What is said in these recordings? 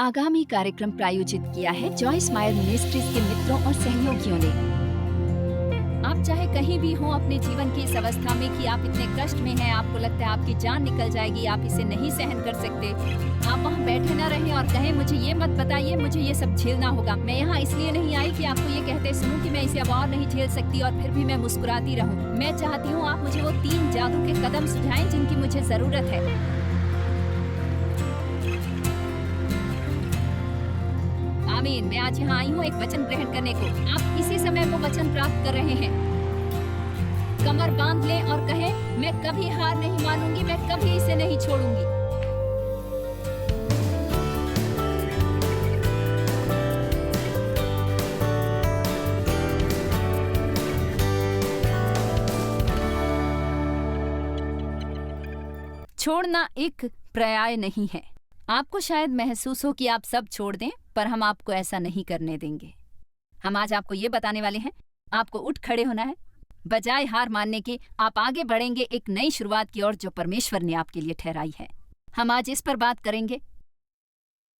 आगामी कार्यक्रम प्रायोजित किया है जॉयस मायर मिनिस्ट्रीज के मित्रों और सहयोगियों ने। आप चाहे कहीं भी हो अपने जीवन की इस अवस्था में कि आप इतने कष्ट में हैं, आपको लगता है आपकी जान निकल जाएगी, आप इसे नहीं सहन कर सकते, आप वहाँ बैठे न रहें और कहें मुझे ये मत बताइए, मुझे ये सब झेलना होगा। मैं यहाँ इसलिए नहीं आई कि आपको ये कहते सुनूं कि मैं इसे अब और नहीं झेल सकती और फिर भी मैं मुस्कुराती रहूं। मैं चाहती हूँ आप मुझे वो 3 जादू के कदम सुझाएं जिनकी मुझे जरूरत है। आमीन। मैं आज यहाँ आई हूँ एक वचन ग्रहण करने को। आप इसी समय वो वचन प्राप्त कर रहे हैं। कमर बांध लें और कहें मैं कभी हार नहीं मानूंगी, मैं कभी इसे नहीं छोड़ूंगी। छोड़ना एक पर्याय नहीं है। आपको शायद महसूस हो कि आप सब छोड़ दें, पर हम आपको ऐसा नहीं करने देंगे। हम आज आपको ये बताने वाले हैं, आपको उठ खड़े होना है। बजाय हार मानने के आप आगे बढ़ेंगे एक नई शुरुआत की ओर जो परमेश्वर ने आपके लिए ठहराई है। हम आज इस पर बात करेंगे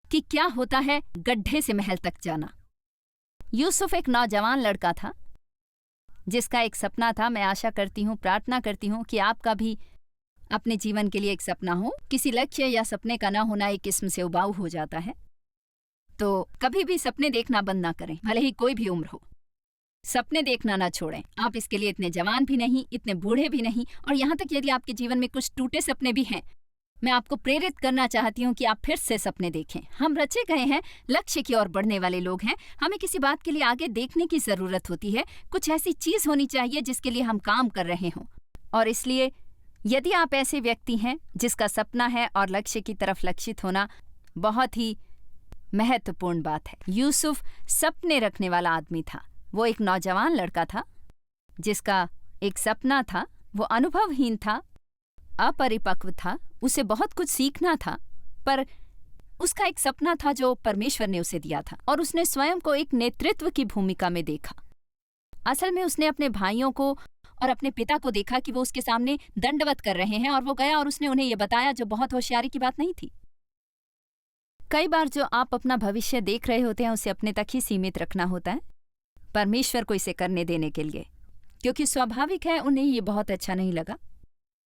कि क्या होता है गड्ढे से महल तक जाना। यूसुफ एक नौजवान लड़का था जिसका एक सपना था। मैं आशा करती हूँ, प्रार्थना करती हूँ कि आपका भी अपने जीवन के लिए एक सपना हो। किसी लक्ष्य या सपने का ना होना एक किस्म से उबाऊ हो जाता है। तो कभी भी सपने देखना बंद ना करें, भले ही कोई भी उम्र हो। सपने देखना ना छोड़ें। आप इसके लिए इतने जवान भी नहीं, इतने बूढ़े भी नहीं, और यहाँ तक यदि आपके जीवन में कुछ टूटे सपने भी हैं, मैं आपको प्रेरित करना चाहती हूँ कि आप फिर से सपने देखें। हम रचे गए हैं, लक्ष्य की ओर बढ़ने वाले लोग हैं। हमें किसी बात के लिए आगे देखने की जरूरत होती है। कुछ ऐसी चीज होनी चाहिए जिसके लिए हम काम कर रहे हों। और इसलिए यदि आप ऐसे व्यक्ति हैं जिसका सपना है और लक्ष्य की तरफ लक्षित होना बहुत ही महत्वपूर्ण बात है। यूसुफ सपने रखने वाला आदमी था। वो एक नौजवान लड़का था जिसका एक सपना था। वो अनुभवहीन था, अपरिपक्व था, उसे बहुत कुछ सीखना था, पर उसका एक सपना था जो परमेश्वर ने उसे दिया था और उसने स्वयं को एक नेतृत्व की भूमिका में देखा। असल में उसने अपने भाइयों को और अपने पिता को देखा कि वो उसके सामने दंडवत कर रहे हैं और वो गया और उसने उन्हें ये बताया, जो बहुत होशियारी की बात नहीं थी। कई बार जो आप अपना भविष्य देख रहे होते हैं उसे अपने तक ही सीमित रखना होता है परमेश्वर को इसे करने देने के लिए, क्योंकि स्वाभाविक है उन्हें ये बहुत अच्छा नहीं लगा।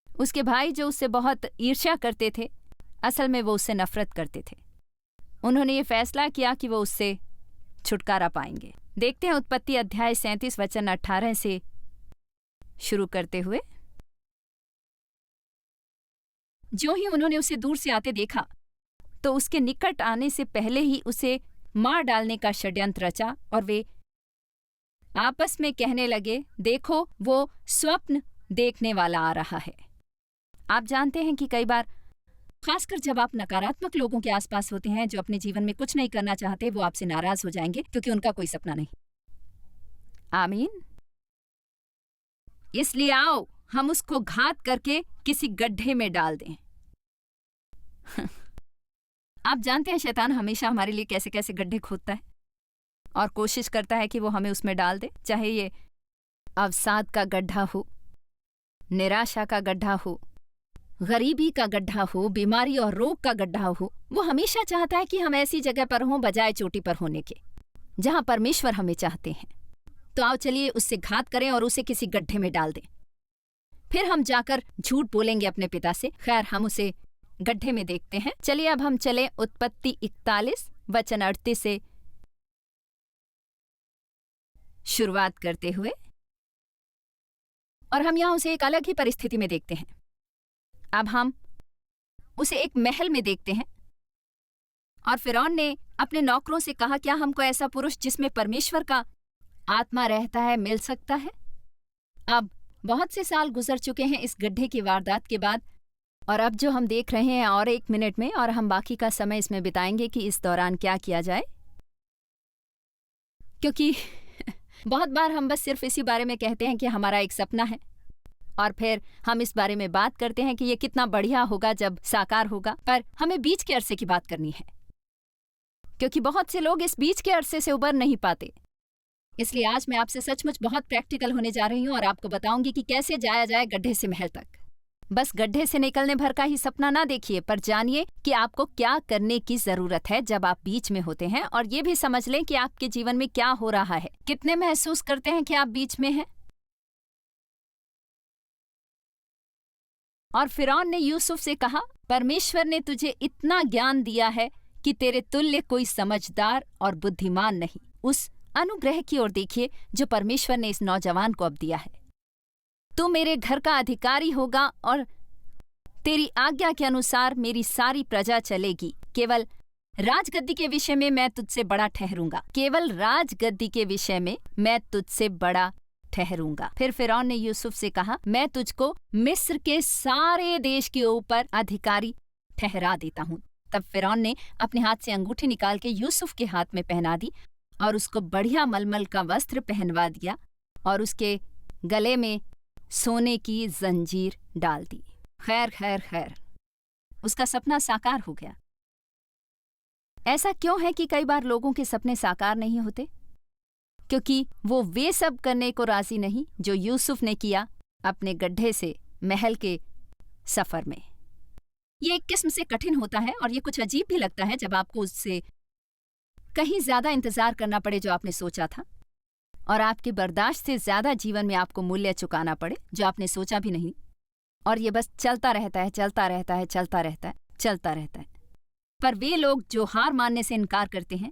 उसके भाई जो उससे बहुत ईर्ष्या करते थे, असल में वो उससे नफरत करते थे। उन्होंने ये फैसला किया कि वो उससे छुटकारा पाएंगे। देखते हैं उत्पत्ति अध्याय 37 वचन 18 से शुरू करते हुए। जो ही उन्होंने उसे दूर से आते देखा तो उसके निकट आने से पहले ही उसे मार डालने का षड्यंत्र रचा और वे आपस में कहने लगे, देखो वो स्वप्न देखने वाला आ रहा है। आप जानते हैं कि कई बार, खासकर जब आप नकारात्मक लोगों के आसपास होते हैं जो अपने जीवन में कुछ नहीं करना चाहते, वो आपसे नाराज हो जाएंगे क्योंकि उनका कोई सपना नहीं। आमीन। इसलिए आओ हम उसको घात करके किसी गड्ढे में डाल दें। आप जानते हैं शैतान हमेशा हमारे लिए कैसे कैसे गड्ढे खोदता है और कोशिश करता है कि वो हमें उसमें डाल दे। चाहे ये अवसाद का गड्ढा हो, निराशा का गड्ढा हो, गरीबी का गड्ढा हो, बीमारी और रोग का गड्ढा हो, वो हमेशा चाहता है कि हम ऐसी जगह पर हों बजाय चोटी पर होने के जहां परमेश्वर हमें चाहते हैं। तो आओ चलिए उससे घात करें और उसे किसी गड्ढे में डाल दें। फिर हम जाकर झूठ बोलेंगे अपने पिता से। खैर, हम उसे गड्ढे में देखते हैं। चलिए अब हम चलें उत्पत्ति 41 वचन 38 से शुरुआत करते हुए, और हम यहां उसे एक अलग ही परिस्थिति में देखते हैं। अब हम उसे एक महल में देखते हैं। और फिरौन ने अपने नौकरों से कहा, क्या हमको ऐसा पुरुष जिसमें परमेश्वर का आत्मा रहता है मिल सकता है? अब बहुत से साल गुजर चुके हैं इस गड्ढे की वारदात के बाद, और अब जो हम देख रहे हैं और 1 मिनट में, और हम बाकी का समय इसमें बिताएंगे कि इस दौरान क्या किया जाए, क्योंकि बहुत बार हम बस सिर्फ इसी बारे में कहते हैं कि हमारा एक सपना है, और फिर हम इस बारे में बात करते हैं कि ये कितना बढ़िया होगा जब साकार होगा, पर हमें बीच के अरसे की बात करनी है, क्योंकि बहुत से लोग इस बीच के अरसे से उबर नहीं पाते। इसलिए आज मैं आपसे सचमुच बहुत प्रैक्टिकल होने जा रही हूँ और आपको बताऊंगी कि कैसे जाया जाए गड्ढे से महल तक। बस गड्ढे से निकलने भर का ही सपना ना देखिए, पर जानिए कि आपको क्या करने की जरूरत है जब आप बीच में होते हैं, और ये भी समझ लें कि आपके जीवन में क्या हो रहा है। कितने महसूस करते हैं कि आप बीच में हैं? और फिरौन ने यूसुफ से कहा, परमेश्वर ने तुझे इतना ज्ञान दिया है कि तेरे तुल्य कोई समझदार और बुद्धिमान नहीं। उस अनुग्रह की ओर देखिए जो परमेश्वर ने इस नौजवान को अब दिया है। तू मेरे घर का अधिकारी होगा और तेरी आज्ञा के अनुसार मेरी सारी प्रजा चलेगी। केवल राजगद्दी के विषय में मैं तुझसे बड़ा ठहरूंगा। केवल राजगद्दी के विषय में मैं तुझसे बड़ा ठहरूंगा। फिर फिरौन ने यूसुफ से कहा, मैं तुझको मिस्र के सारे देश के ऊपर अधिकारी ठहरा देता हूँ। तब फिरौन ने अपने हाथ से अंगूठी निकाल के यूसुफ के हाथ में पहना दी और उसको बढ़िया मलमल का वस्त्र पहनवा दिया और उसके गले में सोने की जंजीर डाल दी। खैर खैर खैर, उसका सपना साकार हो गया। ऐसा क्यों है कि कई बार लोगों के सपने साकार नहीं होते? क्योंकि वो वे सब करने को राजी नहीं जो यूसुफ ने किया अपने गड्ढे से महल के सफर में। ये एक किस्म से कठिन होता है और ये कुछ अजीब भी लगता है जब आपको उससे कहीं ज्यादा इंतजार करना पड़े जो आपने सोचा था, और आपके बर्दाश्त से ज्यादा जीवन में आपको मूल्य चुकाना पड़े जो आपने सोचा भी नहीं, और ये बस चलता रहता है, चलता रहता है, चलता रहता है, चलता रहता है। पर वे लोग जो हार मानने से इनकार करते हैं,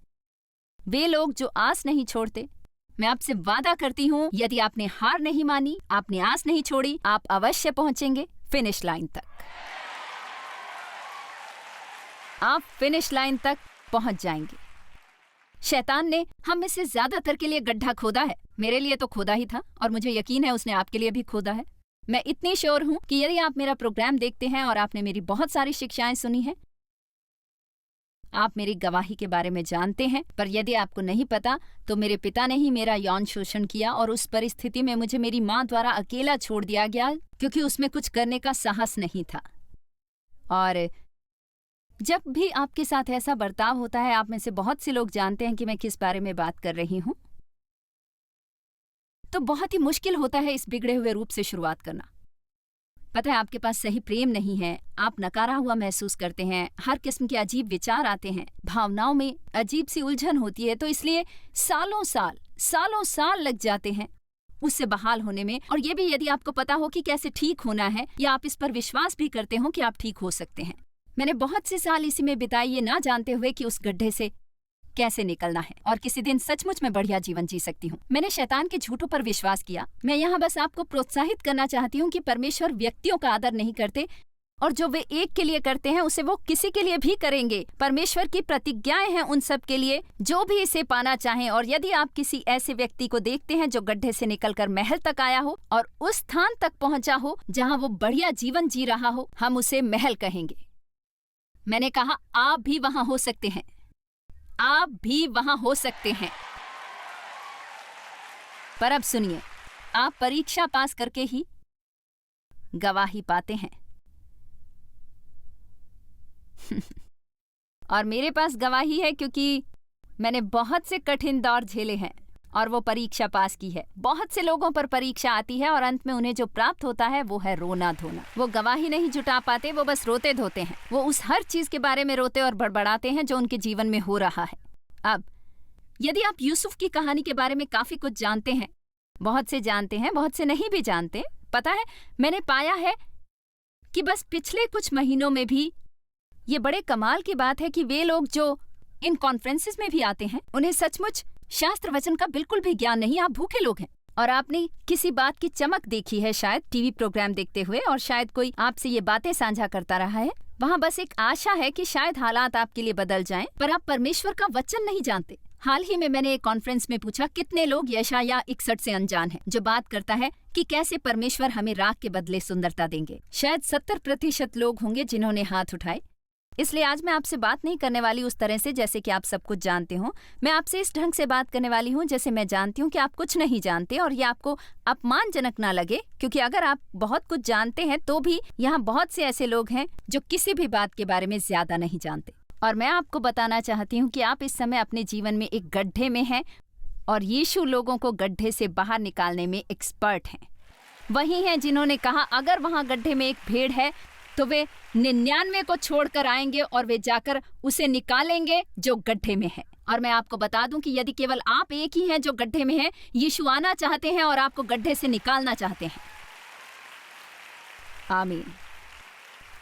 वे लोग जो आस नहीं छोड़ते, मैं आपसे वादा करती हूं, यदि आपने हार नहीं मानी, आपने आस नहीं छोड़ी, आप अवश्य पहुंचेंगे फिनिश लाइन तक। आप फिनिश लाइन तक पहुंच जाएंगे। शैतान ने हम में से ज्यादातर के लिए गड्ढा खोदा है। मेरे लिए तो खोदा ही था और मुझे यकीन है उसने आपके लिए भी खोदा है। मैं इतनी श्योर हूं कि यदि आप मेरा प्रोग्राम देखते हैं और आपने मेरी बहुत सारी शिक्षाएं सुनी हैं, आप मेरी गवाही के बारे में जानते हैं। पर यदि आपको नहीं पता तो मेरे पिता ने ही मेरा यौन शोषण किया और उस परिस्थिति में मुझे मेरी माँ द्वारा अकेला छोड़ दिया गया क्योंकि उसमें कुछ करने का साहस नहीं था। और जब भी आपके साथ ऐसा बर्ताव होता है, आप में से बहुत से लोग जानते हैं कि मैं किस बारे में बात कर रही हूं, तो बहुत ही मुश्किल होता है इस बिगड़े हुए रूप से शुरुआत करना। पता है, आपके पास सही प्रेम नहीं है, आप नकारा हुआ महसूस करते हैं, हर किस्म के अजीब विचार आते हैं, भावनाओं में अजीब सी उलझन होती है, तो इसलिए सालों साल लग जाते हैं उससे बहाल होने में। और ये भी यदि आपको पता हो कि कैसे ठीक होना है या आप इस पर विश्वास भी करते हो कि आप ठीक हो सकते हैं। मैंने बहुत से साल इसी में बिताए ये ना जानते हुए कि उस गड्ढे से कैसे निकलना है और किसी दिन सचमुच में बढ़िया जीवन जी सकती हूँ। मैंने शैतान के झूठों पर विश्वास किया। मैं यहाँ बस आपको प्रोत्साहित करना चाहती हूँ कि परमेश्वर व्यक्तियों का आदर नहीं करते और जो वे एक के लिए करते हैं उसे वो किसी के लिए भी करेंगे। परमेश्वर की प्रतिज्ञाएं हैं उन सब के लिए जो भी इसे पाना चाहें। और यदि आप किसी ऐसे व्यक्ति को देखते हैं जो गड्ढे से निकलकर महल तक आया हो और उस स्थान तक पहुंचा हो जहाँ वो बढ़िया जीवन जी रहा हो, हम उसे महल कहेंगे। मैंने कहा आप भी वहां हो सकते हैं, आप भी वहां हो सकते हैं। पर अब सुनिए, आप परीक्षा पास करके ही गवाही पाते हैं और मेरे पास गवाही है क्योंकि मैंने बहुत से कठिन दौर झेले हैं और वो परीक्षा पास की है। बहुत से लोगों पर परीक्षा आती है और अंत में उन्हें जो प्राप्त होता है वो है रोना धोना। वो गवाही नहीं जुटा पाते, वो बस रोते धोते हैं। वो उस हर चीज के बारे में रोते और बड़बड़ाते हैं जो उनके जीवन में हो रहा है। अब यदि आप यूसुफ की कहानी के बारे में काफी कुछ जानते हैं, बहुत से जानते हैं, बहुत से नहीं भी जानते, पता है मैंने पाया है कि बस पिछले कुछ महीनों में भी ये बड़े कमाल की बात है कि वे लोग जो इन कॉन्फ्रेंसेस में भी आते हैं उन्हें सचमुच शास्त्र वचन का बिल्कुल भी ज्ञान नहीं। आप भूखे लोग हैं और आपने किसी बात की चमक देखी है शायद टीवी प्रोग्राम देखते हुए, और शायद कोई आपसे ये बातें साझा करता रहा है। वहाँ बस एक आशा है कि शायद हालात आपके लिए बदल जाएं, पर आप परमेश्वर का वचन नहीं जानते। हाल ही में मैंने एक कॉन्फ्रेंस में पूछा कितने लोग यशायाह 61 से अनजान हैं, जो बात करता है कि कैसे परमेश्वर हमें राख के बदले सुंदरता देंगे। शायद 70% लोग होंगे जिन्होंने हाथ उठाए। इसलिए आज मैं आपसे बात नहीं करने वाली उस तरह से जैसे कि आप सब कुछ जानते हो। मैं आपसे इस ढंग से बात करने वाली हूँ जैसे मैं जानती हूँ कि आप कुछ नहीं जानते, और ये आपको अपमानजनक ना लगे, क्योंकि अगर आप बहुत कुछ जानते हैं तो भी यहाँ बहुत से ऐसे लोग हैं जो किसी भी बात के बारे में ज्यादा नहीं जानते। और मैं आपको बताना चाहती हूँ कि आप इस समय अपने जीवन में एक गड्ढे में हैं और यीशु लोगों को गड्ढे से बाहर निकालने में एक्सपर्ट हैं। वही हैं जिन्होंने कहा अगर वहां गड्ढे में एक भेड़ है तो वे 99 को छोड़कर आएंगे और वे जाकर उसे निकालेंगे जो गड्ढे में है। और मैं आपको बता दूं कि यदि केवल आप एक ही हैं जो गड्ढे में हैं, यीशु आना चाहते हैं और आपको गड्ढे से निकालना चाहते हैं। आमीन।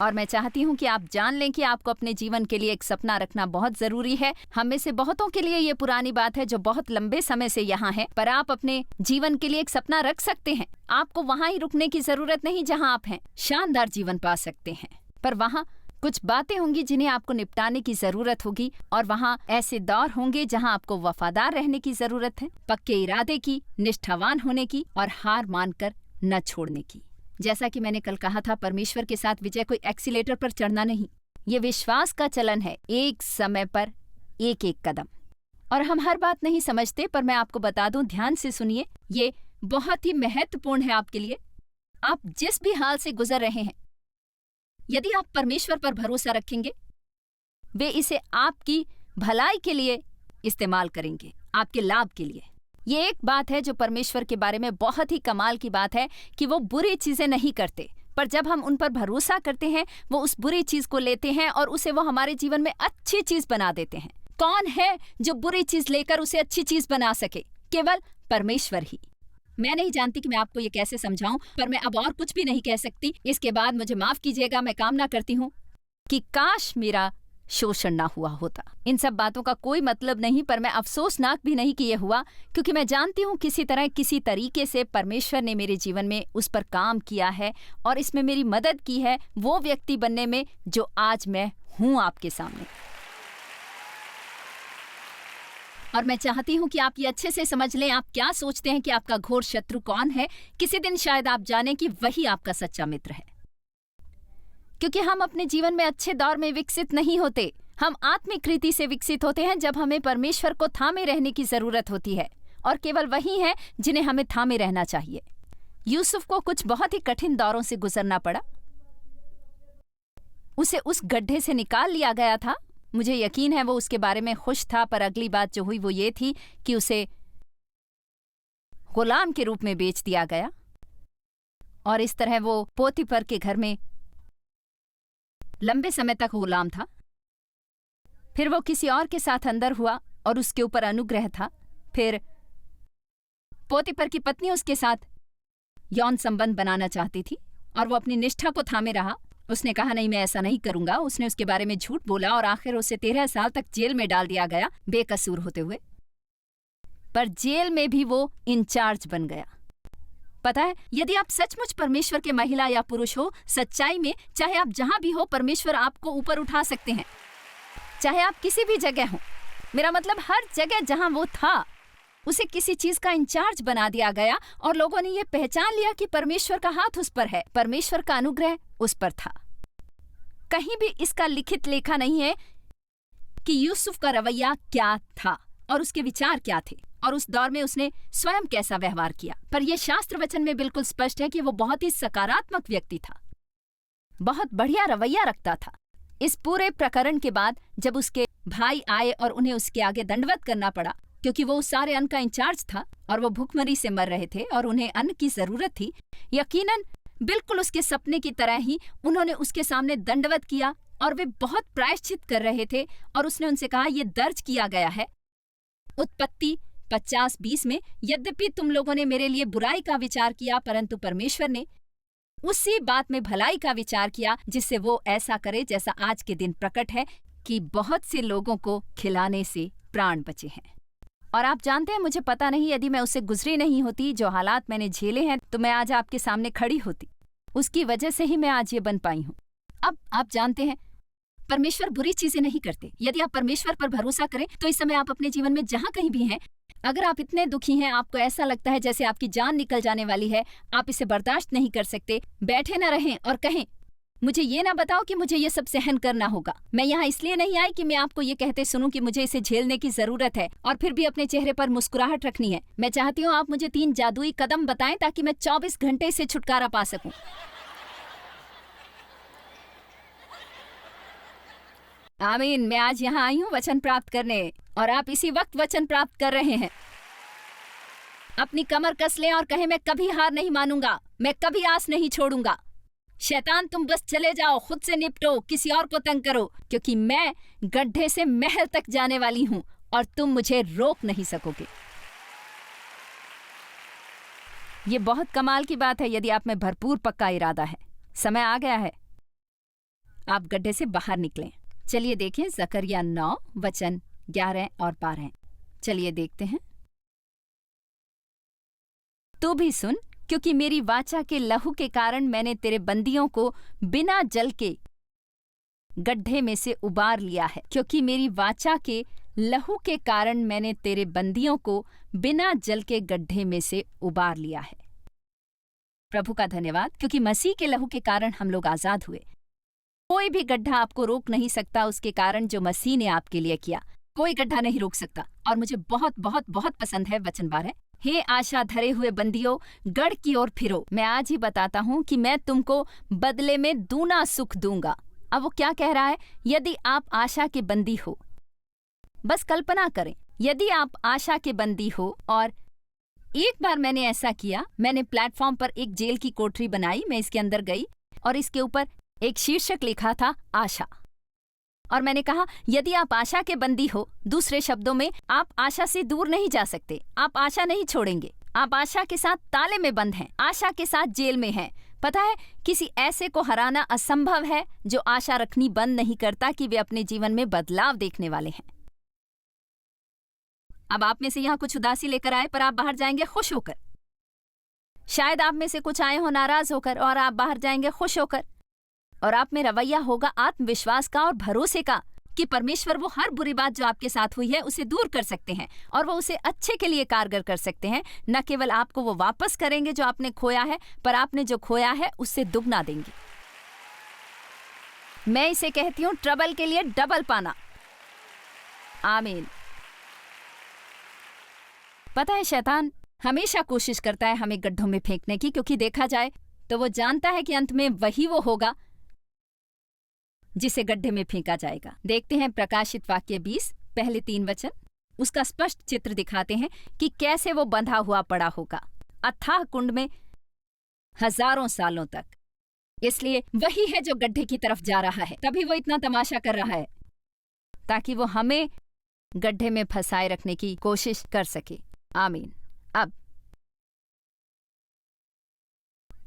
और मैं चाहती हूं कि आप जान लें कि आपको अपने जीवन के लिए एक सपना रखना बहुत जरूरी है। हम में से बहुतों के लिए ये पुरानी बात है जो बहुत लंबे समय से यहाँ है, पर आप अपने जीवन के लिए एक सपना रख सकते हैं। आपको वहां ही रुकने की जरूरत नहीं जहां आप हैं। शानदार जीवन पा सकते हैं, पर वहां कुछ बातें होंगी जिन्हें आपको निपटाने की जरूरत होगी, और वहां ऐसे दौर होंगे जहां आपको वफादार रहने की जरूरत है, पक्के इरादे की, निष्ठावान होने की और हार मानकर न छोड़ने की। जैसा कि मैंने कल कहा था, परमेश्वर के साथ विजय कोई एक्सीलेटर पर चढ़ना नहीं, ये विश्वास का चलन है, एक समय पर एक एक कदम। और हम हर बात नहीं समझते, पर मैं आपको बता दूं, ध्यान से सुनिए, ये बहुत ही महत्वपूर्ण है आपके लिए। आप जिस भी हाल से गुजर रहे हैं, यदि आप परमेश्वर पर भरोसा रखेंगे, वे इसे आपकी भलाई के लिए इस्तेमाल करेंगे, आपके लाभ के लिए। ये एक बात है जो परमेश्वर के बारे में बहुत ही कमाल की बात है कि वो बुरी चीजें नहीं करते, पर जब हम उन पर भरोसा करते हैं, वो उस बुरी चीज को लेते हैं और उसे वो हमारे जीवन में अच्छी चीज बना देते हैं। कौन है जो बुरी चीज लेकर उसे अच्छी चीज बना सके? केवल परमेश्वर ही। मैं नहीं जानती कि मैं आपको ये कैसे समझाऊं, पर मैं अब और कुछ भी नहीं कह सकती। इसके बाद मुझे माफ कीजिएगा। मैं कामना करती हूँ कि काश मेरा शोषण ना हुआ होता। इन सब बातों का कोई मतलब नहीं, पर मैं अफसोसनाक भी नहीं कि ये हुआ, क्योंकि मैं जानती हूँ किसी तरह किसी तरीके से परमेश्वर ने मेरे जीवन में उस पर काम किया है और इसमें मेरी मदद की है वो व्यक्ति बनने में जो आज मैं हूँ आपके सामने। और मैं चाहती हूँ कि आप ये अच्छे से समझ लें, आप क्या सोचते हैं कि आपका घोर शत्रु कौन है। किसी दिन शायद आप जानें कि वही आपका सच्चा मित्र है, क्योंकि हम अपने जीवन में अच्छे दौर में विकसित नहीं होते। हम आत्मिक रीति से विकसित होते हैं जब हमें परमेश्वर को थामे रहने की जरूरत होती है, और केवल वही है जिन्हें हमें थामे रहना चाहिए। यूसुफ को कुछ बहुत ही कठिन दौरों से गुजरना पड़ा। उसे उस गड्ढे से निकाल लिया गया था। मुझे यकीन है वो उसके बारे में खुश था, पर अगली बात जो हुई वो ये थी कि उसे गुलाम के रूप में बेच दिया गया, और इस तरह वो पोतीफर के घर में लंबे समय तक गुलाम था। फिर वो किसी और के साथ अंदर हुआ और उसके ऊपर अनुग्रह था। फिर पोतीफर की पत्नी उसके साथ यौन संबंध बनाना चाहती थी और वो अपनी निष्ठा को थामे रहा। उसने कहा नहीं, मैं ऐसा नहीं करूंगा। उसने उसके बारे में झूठ बोला और आखिर उसे 13 साल तक जेल में डाल दिया गया बेकसूर होते हुए। पर जेल में भी वो इंचार्ज बन गया। पता है, यदि आप सचमुच परमेश्वर के महिला या पुरुष हो, सच्चाई में, चाहे आप जहां भी हो, परमेश्वर आपको ऊपर उठा सकते हैं। चाहे आप किसी भी जगह हो, मेरा मतलब हर जगह जहां वो था, उसे किसी चीज का इंचार्ज बना दिया गया और लोगों ने ये पहचान लिया कि परमेश्वर का हाथ उस पर है, परमेश्वर का अनुग्रह उस पर था। कहीं भी इसका लिखित लेखा नहीं है कि यूसुफ का रवैया क्या था और उसके विचार क्या थे और उस दौर में उसने स्वयं कैसा व्यवहार किया, पर यह शास्त्र वचन में बिल्कुल स्पष्ट है कि वो बहुत ही सकारात्मक व्यक्ति था, बहुत बढ़िया रवैया रखता था। इस पूरे प्रकरण के बाद जब उसके भाई आए और उन्हें उसके आगे दंडवत करना पड़ा, क्योंकि वो उस सारे अन्न का इंचार्ज था और वो भूखमरी से मर रहे थे और उन्हें अन्न की जरूरत थी, यकीनन बिल्कुल उसके सपने की तरह ही उन्होंने उसके सामने दंडवत किया और वे बहुत प्रायश्चित कर रहे थे। और उसने उनसे कहा, यह दर्ज किया गया है उत्पत्ति 50:20 में, यद्यपि तुम लोगों ने मेरे लिए बुराई का विचार किया, परंतु परमेश्वर ने उसी बात में भलाई का विचार किया, जिससे वो ऐसा करे जैसा आज के दिन प्रकट है कि बहुत से लोगों को खिलाने से प्राण बचे हैं। और आप जानते हैं, मुझे पता नहीं, यदि मैं उससे गुजरी नहीं होती, जो हालात मैंने झेले हैं, तो मैं आज आपके सामने खड़ी होती। उसकी वजह से ही मैं आज ये बन पाई हूँ। अब आप जानते हैं, परमेश्वर बुरी चीजें नहीं करते। यदि आप परमेश्वर पर भरोसा करें तो इस समय आप अपने जीवन में जहां कहीं भी हैं, अगर आप इतने दुखी हैं, आपको ऐसा लगता है जैसे आपकी जान निकल जाने वाली है, आप इसे बर्दाश्त नहीं कर सकते, बैठे न रहें और कहें, मुझे ये ना बताओ कि मुझे ये सब सहन करना होगा। मैं यहाँ इसलिए नहीं आई कि मैं आपको ये कहते सुनूं कि मुझे इसे झेलने की जरूरत है और फिर भी अपने चेहरे पर मुस्कुराहट रखनी है। मैं चाहती हूँ आप मुझे 3 जादुई कदम बताएं ताकि मैं 24 घंटे से छुटकारा पा सकूं। आमीन। मैं आज यहाँ आई हूँ वचन प्राप्त करने, और आप इसी वक्त वचन प्राप्त कर रहे हैं। अपनी कमर कस लें और कहें मैं कभी हार नहीं मानूंगा, मैं कभी आस नहीं छोड़ूंगा। शैतान तुम बस चले जाओ, खुद से निपटो, किसी और को तंग करो, क्योंकि मैं गड्ढे से महल तक जाने वाली हूं और तुम मुझे रोक नहीं सकोगे। ये बहुत कमाल की बात है यदि आप में भरपूर पक्का इरादा है। समय आ गया है, आप गड्ढे से बाहर निकलें। चलिए देखें जकरिया 9 वचन 11 और 12। चलिए देखते हैं। तू भी सुन, क्योंकि मेरी वाचा के लहू के कारण मैंने तेरे बंदियों को बिना जल के गड्ढे में से उबार लिया है। क्योंकि मेरी वाचा के लहू के कारण मैंने तेरे बंदियों को बिना जल के गड्ढे में से उबार लिया है। प्रभु का धन्यवाद, क्योंकि मसीह के लहू के कारण हम लोग आजाद हुए। कोई भी गड्ढा आपको रोक नहीं सकता उसके कारण जो मसीह ने आपके लिए किया। कोई गड्ढा नहीं रोक सकता। और मुझे बहुत बहुत बहुत पसंद है वचन 12। हे आशा धरे हुए बंदियों, गढ़ की ओर फिरो। मैं आज ही बताता हूं कि मैं तुमको बदले में दूना सुख दूंगा। अब वो क्या कह रहा है? यदि आप आशा के बंदी हो, बस कल्पना करें, यदि आप आशा के बंदी हो। और एक बार मैंने ऐसा किया, मैंने प्लेटफॉर्म पर एक जेल की कोठरी बनाई, मैं इसके अंदर गई और इसके ऊपर एक शीर्षक लिखा था आशा। और मैंने कहा यदि आप आशा के बंदी हो, दूसरे शब्दों में आप आशा से दूर नहीं जा सकते, आप आशा नहीं छोड़ेंगे। आप आशा के साथ ताले में बंद हैं, आशा के साथ जेल में हैं। पता है, किसी ऐसे को हराना असंभव है जो आशा रखनी बंद नहीं करता कि वे अपने जीवन में बदलाव देखने वाले हैं। अब आप में से यहाँ कुछ उदासी लेकर आए, पर आप बाहर जाएंगे खुश होकर। शायद आप में से कुछ आए हो नाराज होकर और आप बाहर जाएंगे खुश होकर। और आप में रवैया होगा आत्मविश्वास का और भरोसे का कि परमेश्वर वो हर बुरी बात जो आपके साथ हुई है उसे दूर कर सकते हैं और वो उसे अच्छे के लिए कारगर कर सकते हैं। न केवल आपको वो वापस करेंगे जो आपने खोया है, पर आपने जो खोया है उससे दुगना देंगे। मैं इसे कहती हूं ट्रबल के लिए डबल पाना। आमीन। पता है, शैतान हमेशा कोशिश करता है हमें गड्ढों में फेंकने की, क्योंकि देखा जाए तो वो जानता है कि अंत में वही वो होगा जिसे गड्ढे में फेंका जाएगा। देखते हैं प्रकाशित वाक्य 20 पहले 3 वचन। उसका स्पष्ट चित्र दिखाते हैं कि कैसे वो बंधा हुआ पड़ा होगा अथाह कुंड में हजारों सालों तक। इसलिए वही है जो गड्ढे की तरफ जा रहा है, तभी वो इतना तमाशा कर रहा है ताकि वो हमें गड्ढे में फंसाए रखने की कोशिश कर सके। आमीन। अब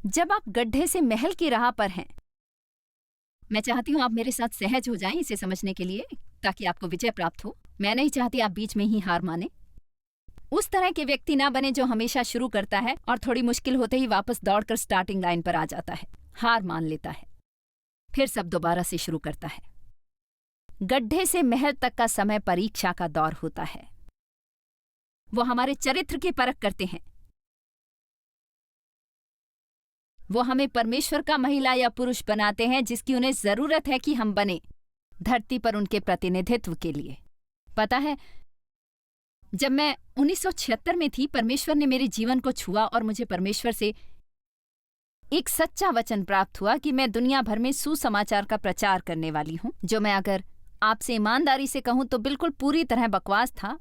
जब आप गड्ढे से महल की राह पर हैं, मैं चाहती हूं आप मेरे साथ सहज हो जाएं इसे समझने के लिए, ताकि आपको विजय प्राप्त हो। मैं नहीं चाहती आप बीच में ही हार माने। उस तरह के व्यक्ति ना बने जो हमेशा शुरू करता है और थोड़ी मुश्किल होते ही वापस दौड़कर स्टार्टिंग लाइन पर आ जाता है, हार मान लेता है, फिर सब दोबारा से शुरू करता है। गड्ढे से महल तक का समय परीक्षा का दौर होता है। वो हमारे चरित्र की परख करते हैं। वो हमें परमेश्वर का महिला या पुरुष बनाते हैं जिसकी उन्हें जरूरत है कि हम बने, धरती पर उनके प्रतिनिधित्व के लिए। पता है, जब मैं 1976 में थी, परमेश्वर ने मेरे जीवन को छुआ और मुझे परमेश्वर से एक सच्चा वचन प्राप्त हुआ कि मैं दुनिया भर में सुसमाचार का प्रचार करने वाली हूं, जो मैं अगर आपसे ईमानदारी से कहूं तो बिल्कुल पूरी तरह बकवास था,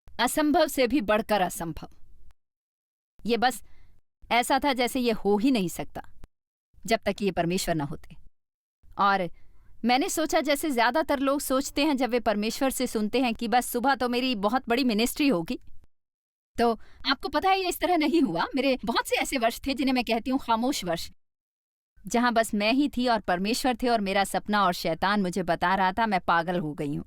असंभव से भी बढ़कर असंभव। ये बस ऐसा था जैसे ये हो ही नहीं सकता जब तक ये परमेश्वर न होते। और मैंने सोचा जैसे ज्यादातर लोग सोचते हैं जब वे परमेश्वर से सुनते हैं कि बस सुबह तो मेरी बहुत बड़ी मिनिस्ट्री होगी। तो आपको पता है ये इस तरह नहीं हुआ। मेरे बहुत से ऐसे वर्ष थे जिन्हें मैं कहती हूँ खामोश वर्ष, जहां बस मैं ही थी और परमेश्वर थे और मेरा सपना, और शैतान मुझे बता रहा था मैं पागल हो गई हूँ।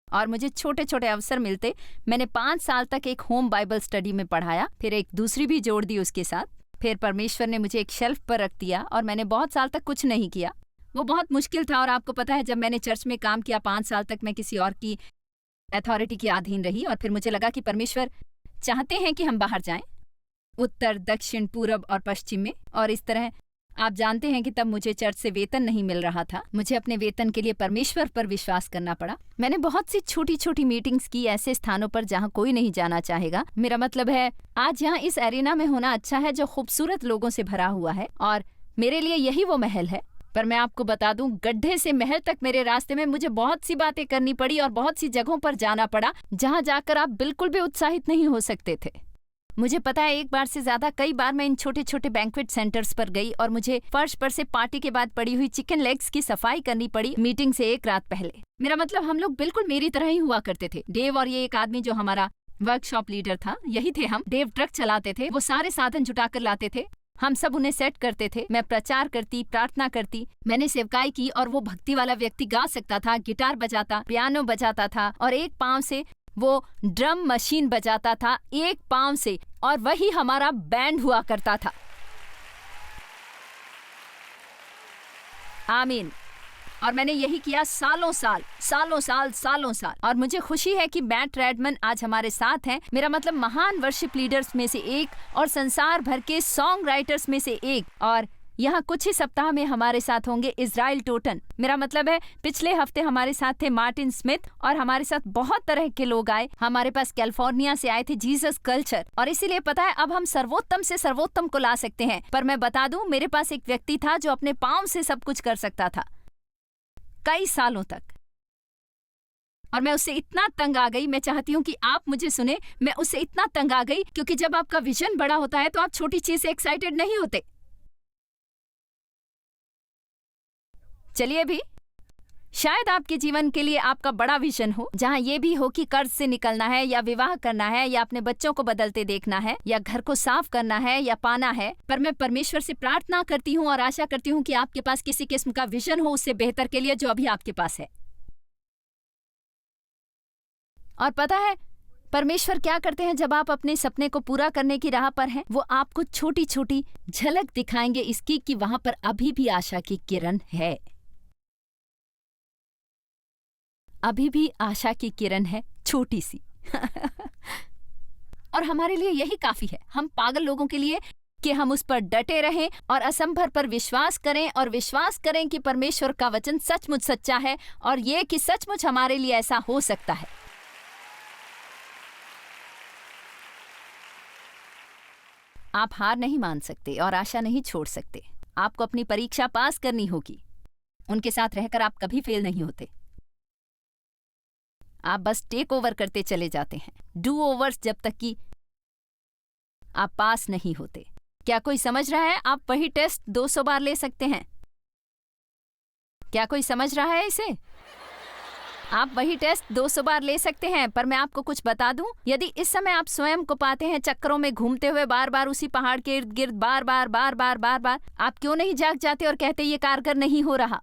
और मुझे छोटे छोटे अवसर मिलते। मैंने 5 साल तक एक होम बाइबल स्टडी में पढ़ाया, फिर एक दूसरी भी जोड़ दी उसके साथ। फिर परमेश्वर ने मुझे एक शेल्फ पर रख दिया और मैंने बहुत साल तक कुछ नहीं किया। वो बहुत मुश्किल था। और आपको पता है, जब मैंने चर्च में काम किया 5 साल तक मैं किसी और की अथॉरिटी के अधीन रही। और फिर मुझे लगा कि परमेश्वर चाहते हैं कि हम बाहर जाएं, उत्तर, दक्षिण, पूरब और पश्चिम में। और इस तरह आप जानते हैं कि तब मुझे चर्च से वेतन नहीं मिल रहा था। मुझे अपने वेतन के लिए परमेश्वर पर विश्वास करना पड़ा। मैंने बहुत सी छोटी छोटी मीटिंग्स की ऐसे स्थानों पर जहां कोई नहीं जाना चाहेगा। मेरा मतलब है, आज यहाँ इस एरिना में होना अच्छा है जो खूबसूरत लोगों से भरा हुआ है, और मेरे लिए यही वो महल है। पर मैं आपको बता दूं, गड्ढे से महल तक मेरे रास्ते में मुझे बहुत सी बातें करनी पड़ी और बहुत सी जगहों पर जाना पड़ा जहां जाकर आप बिल्कुल भी उत्साहित नहीं हो सकते थे। मुझे पता है एक बार से ज्यादा कई बार मैं इन छोटे छोटे बैंक्वेट सेंटर्स पर गई और मुझे फर्श पर से पार्टी के बाद पड़ी हुई चिकन लेग्स की सफाई करनी पड़ी मीटिंग से एक रात पहले। मेरा मतलब हम लोग बिल्कुल मेरी तरह ही हुआ करते थे। डेव और ये एक आदमी जो हमारा वर्कशॉप लीडर था, यही थे हम। डेव ट्रक चलाते थे, वो सारे साधन जुटा कर लाते थे, हम सब उन्हें सेट करते थे। मैं प्रचार करती, प्रार्थना करती, मैंने सेवकाई की और वो भक्ति वाला व्यक्ति गा सकता था, गिटार बजाता, पियानो बजाता था और एक पाँव से वो ड्रम मशीन बजाता था, एक पाँव से, और वही हमारा बैंड हुआ करता था। आमीन। और मैंने यही किया सालों साल, सालों साल, सालों साल। और मुझे खुशी है कि मैट रेडमन आज हमारे साथ हैं। मेरा मतलब महान वर्शिप लीडर्स में से एक और संसार भर के सॉन्ग राइटर्स में से एक। और यहाँ कुछ ही सप्ताह में हमारे साथ होंगे इज़राइल टोटन। मेरा मतलब है पिछले हफ्ते हमारे साथ थे मार्टिन स्मिथ और हमारे साथ बहुत तरह के लोग आए। हमारे पास कैलिफोर्निया से आए थे जीसस कल्चर। और इसीलिए पता है अब हम सर्वोत्तम से सर्वोत्तम को ला सकते हैं। पर मैं बता दूं, मेरे पास एक व्यक्ति था जो अपने पाँव से सब कुछ कर सकता था कई सालों तक, और मैं उससे इतना तंग आ गई। मैं चाहती हूँ कि आप मुझे सुने। मैं उससे इतना तंग आ गई क्योंकि जब आपका विजन बड़ा होता है तो आप छोटी चीज से एक्साइटेड नहीं होते। चलिए भी, शायद आपके जीवन के लिए आपका बड़ा विजन हो, जहाँ ये भी हो कि कर्ज से निकलना है या विवाह करना है या अपने बच्चों को बदलते देखना है या घर को साफ करना है या पाना है। पर मैं परमेश्वर से प्रार्थना करती हूँ और आशा करती हूँ कि आपके पास किसी किस्म का विजन हो उससे बेहतर के लिए जो अभी आपके पास है। और पता है परमेश्वर क्या करते हैं जब आप अपने सपने को पूरा करने की राह पर हैं? वो आपको छोटी छोटी झलक दिखाएंगे इसकी कि वहां पर अभी भी आशा की किरण है, अभी भी आशा की किरण है, छोटी सी। और हमारे लिए यही काफी है, हम पागल लोगों के लिए, कि हम उस पर डटे रहें और असंभव पर विश्वास करें और विश्वास करें कि परमेश्वर का वचन सचमुच सच्चा है और ये कि सचमुच हमारे लिए ऐसा हो सकता है। आप हार नहीं मान सकते और आशा नहीं छोड़ सकते। आपको अपनी परीक्षा पास करनी होगी। उनके साथ रहकर आप कभी फेल नहीं होते। आप बस टेक ओवर करते चले जाते हैं, डू ओवर्स, जब तक कि आप पास नहीं होते। क्या कोई समझ रहा है? आप वही टेस्ट 200 बार ले सकते हैं। क्या कोई समझ रहा है इसे? आप वही टेस्ट 200 बार ले सकते हैं। पर मैं आपको कुछ बता दूं, यदि इस समय आप स्वयं को पाते हैं चक्करों में घूमते हुए, बार बार उसी पहाड़ के इर्द गिर्द, बार बार बार बार बार बार, आप क्यों नहीं जाग जाते और कहते ये कारगर नहीं हो रहा?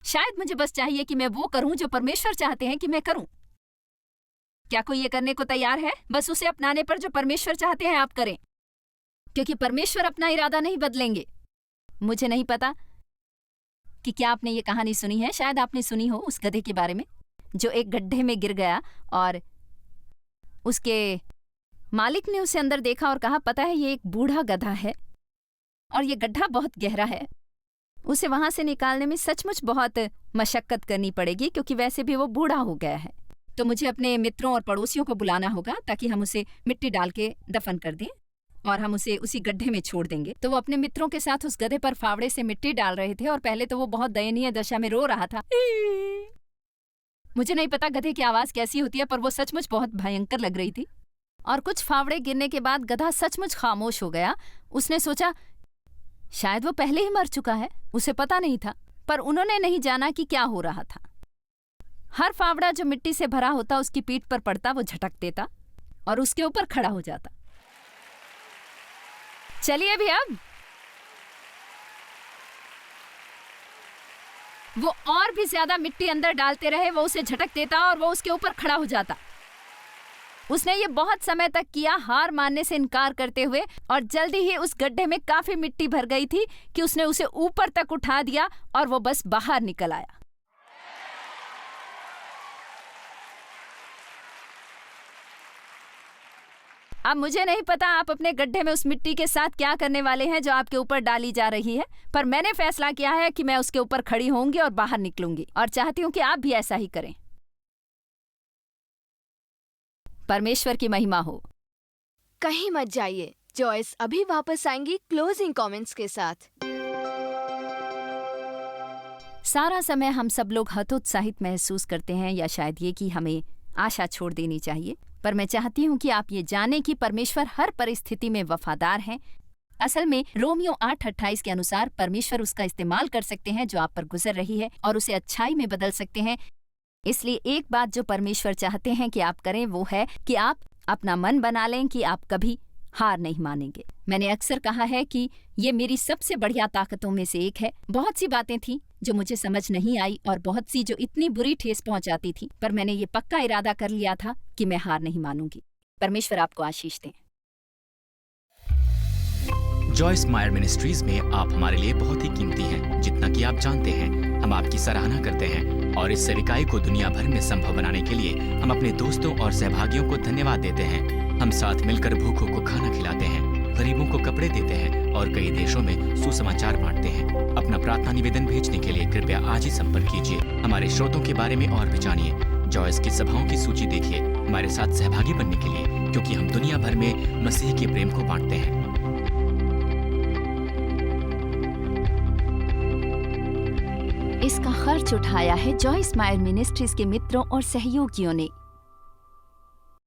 शायद मुझे बस चाहिए कि मैं वो करूं जो परमेश्वर चाहते हैं कि मैं करूं। क्या कोई ये करने को तैयार है? बस उसे अपनाने पर जो परमेश्वर चाहते हैं आप करें, क्योंकि परमेश्वर अपना इरादा नहीं बदलेंगे। मुझे नहीं पता कि क्या आपने ये कहानी सुनी है। शायद आपने सुनी हो उस गधे के बारे में जो एक गड्ढे में गिर गया और उसके मालिक ने उसे अंदर देखा और कहा, पता है ये एक बूढ़ा गधा है और ये गड्ढा बहुत गहरा है, उसे वहां से निकालने में सचमुच बहुत मशक्कत करनी पड़ेगी क्योंकि वैसे भी वो बूढ़ा हो गया है। तो मुझे अपने मित्रों और पड़ोसियों को बुलाना होगा ताकि हम उसे मिट्टी डाल के दफन कर दें और हम उसे उसी गड्ढे में छोड़ देंगे। तो वो अपने मित्रों के साथ उस गधे पर फावड़े से मिट्टी डाल रहे थे और पहले तो वो बहुत दयनीय दशा में रो रहा था। मुझे नहीं पता गधे की आवाज कैसी होती है, पर वो सचमुच बहुत भयंकर लग रही थी। और कुछ फावड़े गिरने के बाद गधा सचमुच खामोश हो गया। उसने सोचा शायद वो पहले ही मर चुका है, उसे पता नहीं था। पर उन्होंने नहीं जाना कि क्या हो रहा था। हर फावड़ा जो मिट्टी से भरा होता उसकी पीठ पर पड़ता, वो झटक देता और उसके ऊपर खड़ा हो जाता। चलिए भी, अब वो और भी ज्यादा मिट्टी अंदर डालते रहे, वो उसे झटक देता और वो उसके ऊपर खड़ा हो जाता। उसने ये बहुत समय तक किया, हार मानने से इनकार करते हुए, और जल्दी ही उस गड्ढे में काफी मिट्टी भर गई थी कि उसने उसे ऊपर तक उठा दिया और वो बस बाहर निकल आया। अब मुझे नहीं पता आप अपने गड्ढे में उस मिट्टी के साथ क्या करने वाले हैं जो आपके ऊपर डाली जा रही है, पर मैंने फैसला किया है कि मैं उसके ऊपर खड़ी होंगी और बाहर निकलूंगी, और चाहती हूं कि आप भी ऐसा ही करें। परमेश्वर की महिमा हो। कहीं मत जाइए, जॉयस अभी वापस आएंगी क्लोजिंग कमेंट्स के साथ। सारा समय हम सब लोग हतोत्साहित महसूस करते हैं, या शायद ये कि हमें आशा छोड़ देनी चाहिए, पर मैं चाहती हूँ कि आप ये जानें कि परमेश्वर हर परिस्थिति में वफादार हैं। असल में रोमियो 8:28 के अनुसार परमेश्वर उसका इस्तेमाल कर सकते हैं जो आप पर गुजर रही है और उसे अच्छाई में बदल सकते हैं। इसलिए एक बात जो परमेश्वर चाहते हैं कि आप करें वो है कि आप अपना मन बना लें कि आप कभी हार नहीं मानेंगे। मैंने अक्सर कहा है कि ये मेरी सबसे बढ़िया ताकतों में से एक है। बहुत सी बातें थी जो मुझे समझ नहीं आई और बहुत सी जो इतनी बुरी ठेस पहुंचाती थी, पर मैंने ये पक्का इरादा कर लिया था कि मैं हार नहीं मानूंगी। परमेश्वर आपको आशीष दें। जॉयस मायर मिनिस्ट्रीज में आप हमारे लिए बहुत ही कीमती हैं, जितना कि आप जानते हैं। हम आपकी सराहना करते हैं और इस सेविकाई को दुनिया भर में संभव बनाने के लिए हम अपने दोस्तों और सहभागियों को धन्यवाद देते हैं। हम साथ मिलकर भूखों को खाना खिलाते हैं, गरीबों को कपड़े देते हैं और कई देशों में सुसमाचार बांटते हैं। अपना प्रार्थना निवेदन भेजने के लिए कृपया आज ही संपर्क कीजिए। हमारे स्रोतों के बारे में और भी जानिए। जॉयस की सभाओं की सूची देखिए हमारे साथ सहभागी बनने के लिए, क्योंकि हम दुनिया भर में मसीह के प्रेम को बांटते हैं। इसका खर्च उठाया है जॉयस मायर मिनिस्ट्रीज के मित्रों और सहयोगियों ने।